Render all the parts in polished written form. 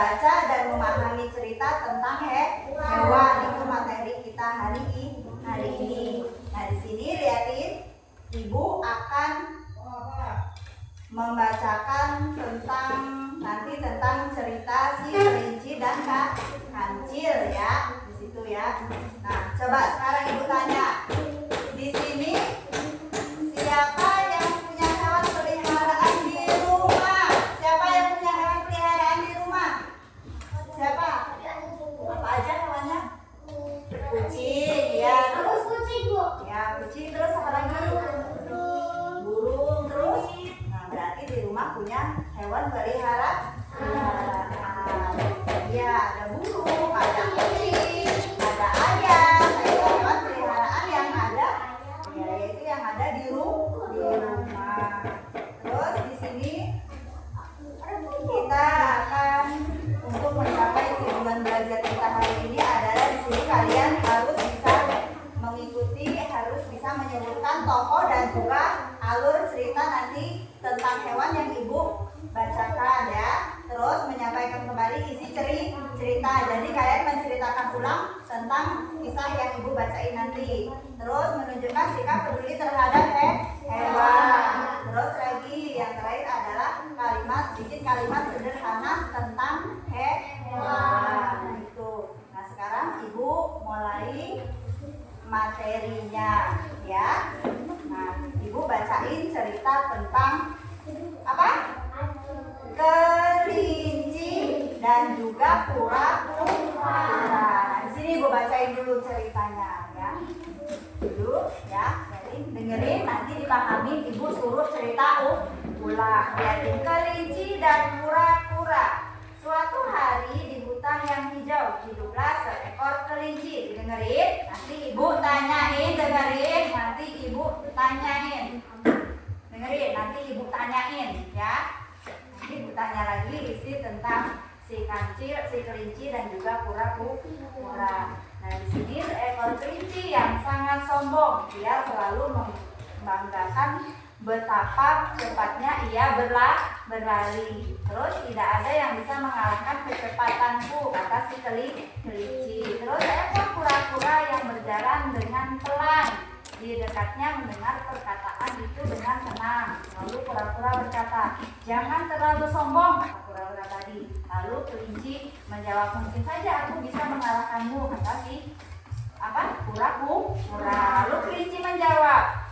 membaca dan memahami cerita tentang hewan. Itu materi kita hari ini. Nah, di sini lihatin, Ibu akan membacakan tentang cerita si kelinci dan kancil ya, di situ ya. Nah, coba sekarang Ibu tanya, di sini siapa yang punya hewan peliharaan di rumah? Siapa yang punya hewan peliharaan di rumah? Siapa? Apa aja hewannya? Kucing, ya. Terus kucing, Bu. Ya, kucing, terus apa lagi? Burung, terus. Nah, berarti di rumah punya hewan peliharaan. Ya, ada burung, ada kucing, ada ayam, ada hewan peliharaan yang ada, ya, yaitu yang ada di rumah. Terus di sini kita akan untuk mencapai tujuan belajar kita hari ini adalah di sini kalian harus bisa mengikuti, harus bisa menyebutkan tokoh dan juga alur cerita nanti tentang hewan yang Ibu bacakan ya. Terus menyampaikan kembali isi cerita. Jadi kalian menceritakan ulang tentang kisah yang Ibu bacain nanti. Terus menunjukkan sikap peduli terhadap hewan. Terus lagi yang terakhir adalah bikin kalimat sederhana tentang hewan. Nah, itu. Nah, sekarang Ibu mulai materinya ya. Nah, Ibu bacain cerita tentang apa? Kelinci dan juga kura-kura. Nah, di sini Ibu bacain dulu ceritanya ya. Dulu ya, dengerin nanti dipahami, Ibu suruh cerita ulang. Lihatin kelinci dan kura-kura. Suatu hari di hutan yang hijau hiduplah seekor kelinci. Dengerin, nanti Ibu tanyain, dengerin, nanti Ibu tanyain. Dengerin, nanti Ibu tanyain ya. Ibu tanya lagi isi tentang si kancil, si kelinci dan juga kura-kura. Nah, di sini seekor kelinci yang sangat sombong. Dia selalu membanggakan betapa cepatnya ia berlari. Terus tidak ada yang bisa mengalahkan kecepatanku, kata si kelinci. Terus seekor kura-kura yang berjalan dengan pelan. Di dekatnya mendengar perkataan itu dengan tenang. Lalu kura-kura berkata, jangan terlalu sombong, kata kura-kura tadi. Lalu kelinci menjawab, mungkin saja aku bisa mengalahkanmu, kata si kura-kura. Lalu kelinci menjawab,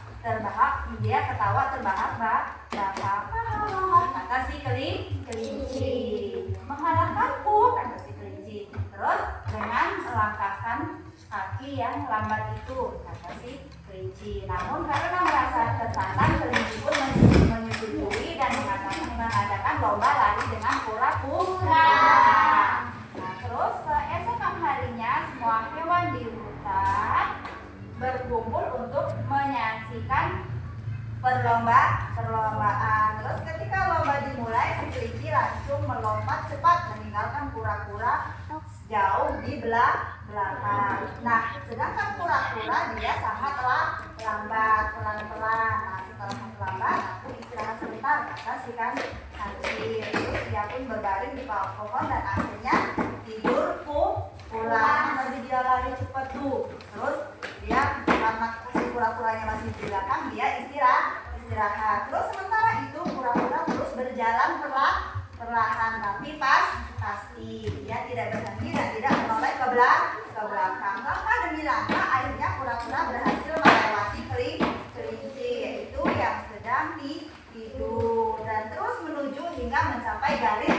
dia ketawa terbahak-bahak, kata si kelinci. Mengalahkanku, kata si kelinci. Terus dengan melangkahkan kaki yang lambat itu, kata si kelinci. Namun karena merasa tertantang, kelinci pun menyetujui dan mengadakan lomba lari dengan kura-kura. Nah, terus keesokan harinya semua hewan di hutan berkumpul untuk menyaksikan perlombaan. Terus ketika lomba dimulai, si kelinci langsung melompat cepat meninggalkan kura-kura jauh di belakang. Nah, sedangkan kura-kura dia sangatlah lambat, pelan-pelan. Nah, setelah lambat, aku istirahat sebentar, kata si kancil. Terus dia pun berbaring di bawah pohon dan akhirnya tidur pulang. Tadi dia lari cepat tuh. Terus dia karena si kura-kuranya masih di belakang, dia istirahat. Terus sementara itu kura-kura terus berjalan perlahan, tapi pasti dia tidak berhenti dan tidak menoleh ke belakang. Langkah demi langkah, akhirnya kura-kura berhasil melewati kelinci, yaitu yang sedang tidur, dan terus menuju hingga mencapai garis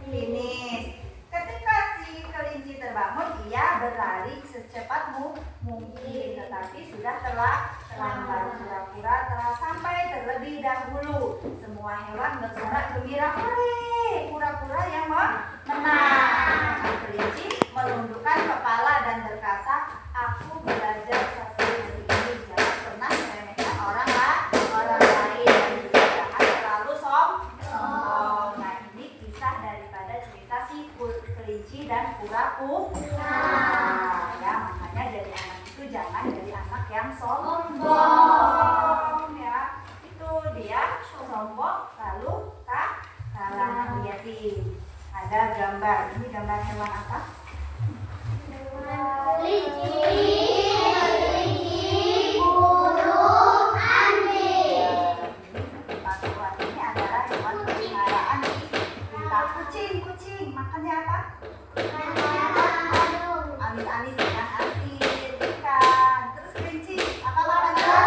finish. Ketika si kelinci terbangun, ia berlari secepat mungkin, tetapi sudah terlambat. Kura-kura telah sampai terlebih dahulu. Semua hewan bersorak gembira, hore, kura-kura yang menang. Kelinci menundukkan kepala dan berkata, aku belajar satu hari ini, jangan pernah meremehkan orang lain dan juga jangan terlalu sombong. Nah, ini kisah daripada cerita si kelinci dan kura-kura. Ya, makanya jadi anak itu jangan jadi anak yang sombong ya. Itu dia sombong lalu kalah. Lihatin. ada gambar. Ini gambar hewan apa? Kelinci, burung, anjing. Ini adalah hewan peliharaan kita. Kucing. Makannya apa? Amis-amis ikan asin, ikan. Terus kelinci, apa makannya?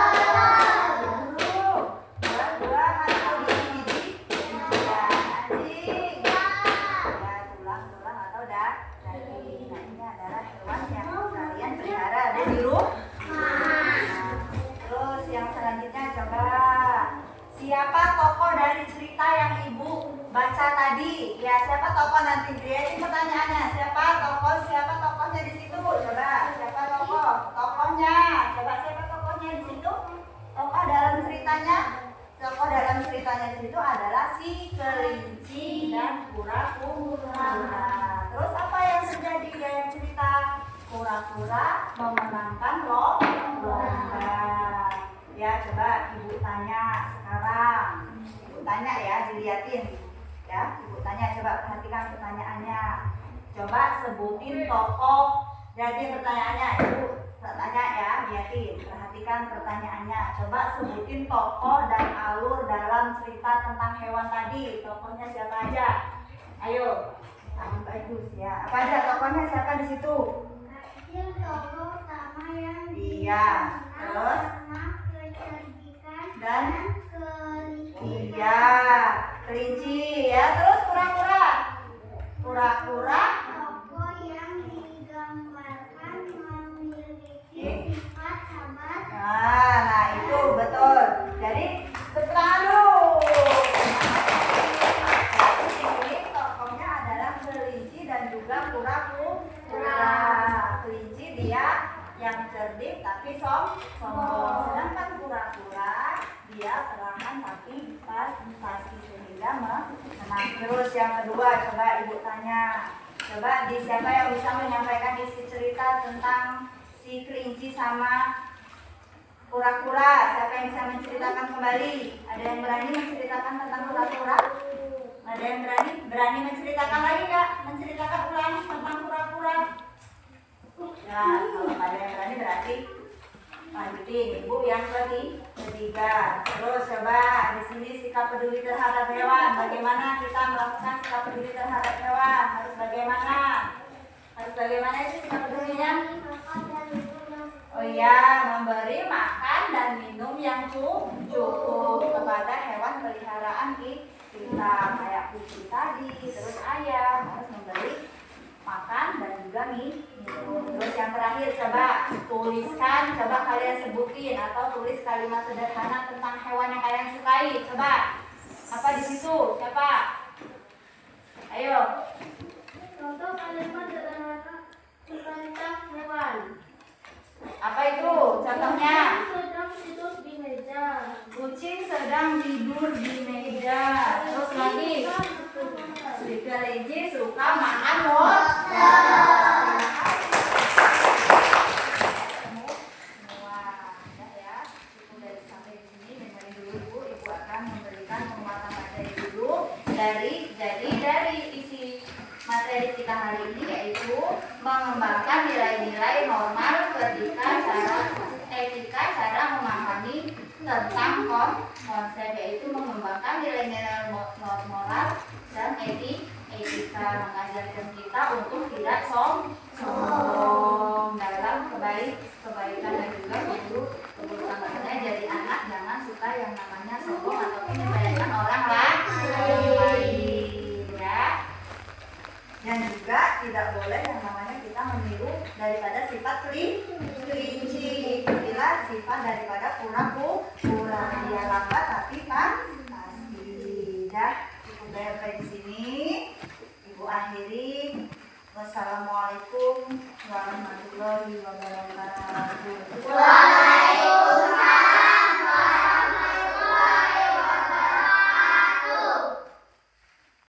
Buah-buahan atau biji-biji. Anjing. Ya, tulang-tulang atau daging. Nah, ini adalah hewan yang kalian pelihara ada di rumah. Terus yang selanjutnya coba, siapa tokoh dari cerita yang ibu baca tadi? Ya, siapa tokoh nanti? Lihatin pertanyaannya. Siapa tokohnya di situ? Coba, siapa tokohnya? Coba siapa tokohnya di situ? Tokoh dalam ceritanya? Tokoh dalam ceritanya di situ adalah si kelinci dan kura-kura. Terus apa yang terjadi dalam cerita? Kura-kura memenangkan lomba. Ya, coba ibu tanya sekarang. Ibu tanya ya, diliatin. Ya, ibu tanya, coba perhatikan pertanyaannya. Coba sebutin tokoh. Jadi pertanyaannya, ibu tanya ya, liatin. Perhatikan pertanyaannya. Coba sebutin tokoh dan alur dalam cerita tentang hewan tadi. Tokohnya siapa aja? Ayo, tangan bagus ya. Apa aja tokohnya, siapa di situ? Tokoh utama yang Iya. Terus? Dan iya, kelinci ya. Terus kura-kura. tokoh yang digambarkan memiliki sifat sabar. Nah itu betul. Jadi tepuk dulu. Ini tokohnya adalah kelinci dan juga kura-kura. Kelinci dia yang cerdik tapi sombong. Sedangkan kura-kura dia perlahan tapi pasti sehingga menang. Terus yang kedua, coba ibu tanya. Coba siapa yang bisa menyampaikan isi cerita tentang si kelinci sama kura-kura? Siapa yang bisa menceritakan kembali? Ada yang berani menceritakan tentang kura-kura? Ada yang berani menceritakan lagi nggak? Menceritakan ulang tentang kura-kura? Ya, kalau ada yang berani berarti lanjutin. Ibu yang ketiga. Terus coba di sini sikap peduli terhadap hewan. Bagaimana kita melakukan sikap peduli terhadap hewan? Harus bagaimana? Itu sikap pedulinya? Oh iya, memberi makan dan minum yang cukup kepada hewan peliharaan kita, kayak kucing tadi, terus ayam, harus memberi makan dan juga minum. Terus yang terakhir, coba tuliskan, coba kalian sebutin atau tulis kalimat sederhana tentang hewan yang kalian sukai. Coba apa di situ? Siapa? Ayo. Contoh kalimat sederhana tentang hewan. Apa itu? Contohnya? Sedang tidur di meja. Kucing sedang tidur di meja. Terus lagi? Si kelinci suka makan dari isi materi kita hari ini, yaitu mengembangkan nilai-nilai normal etika cara memahami tentang konsep, yaitu mengembangkan nilai-nilai moral dan etika, mengajarkan kita untuk tidak sombong dalam kebaikan dan juga keburukannya. Jadi anak jangan suka yang namanya sombong ataupun menyepelekan orang lain ya. Dan juga tidak boleh yang namanya kita meniru daripada sifat kelinci. Ikutilah sifat daripada kura-kura. Dia lambat tapi pasti. Dah, cukup sampai di sini. Ibu akhiri. Wassalamualaikum warahmatullahi wabarakatuh.